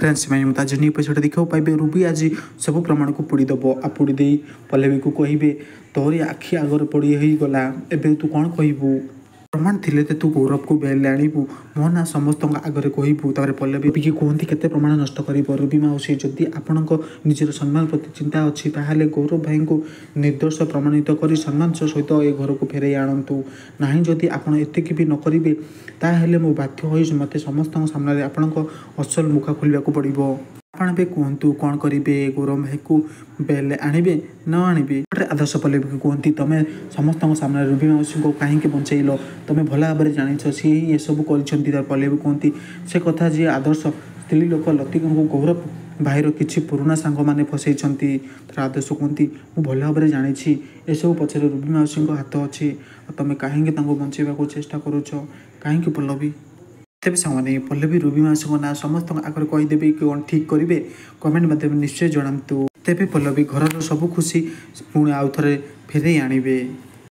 Friends मैं आज नहीं पैसा देखा पाइबे रूबी आज सब प्रमाण को पोड़ीदेव आ पोड़ी पल्लवी को कहे तोरी आखि आगर पड़ी गला एबे तू कौन कहबू प्रमाण थिले तू गौरव को बेल आणबू मो ना समस्त आगे कहबू पल्लवी भी कहती केते प्रमाण नष्ट कर रूबी मौसी जदि आपण निजर सम्मान प्रति चिंता अच्छी ताहले गौरव भाई को निर्दोष प्रमाणित कर सम्मान सहित ए घर को फेरे आणतु ना जदि आपड़ एतिक भी न करेंगे ताहले मो बाध्य हो मत समस्त सामने आपण असल मुखा खोलने को पड़ो आपण भी कहतु कौन करेंगे गौरव भाई को बेल आणबे न आणबे आदर्श पल्लवी को कहती तुम समस्त सामने रूबी मौसी को कहीं बंचेल तुम भल भाव में जाच सी ये सब कर पल्लवी कहती से कथा जी आदर्श स्त्री लोक लतिका को गौरव भाईर किसी पुराना सांग मैंने फसई आदर्श कहती मुझे भल भाव में जानी ये सब पचर रूबी मौसी हाथ अच्छी तुम कहीं बंचेगा चेष्टा करुच कहीं पल्लवी तेज सामने पल्लवी रूबी मौसी ना समस्त आगे कहीदेवे कि कौन ठीक करेंगे कमेंट माध्यम निश्चय जनातु तेज पल्लवी घर सब खुशी पुणी आउ थे फेरे आणवे।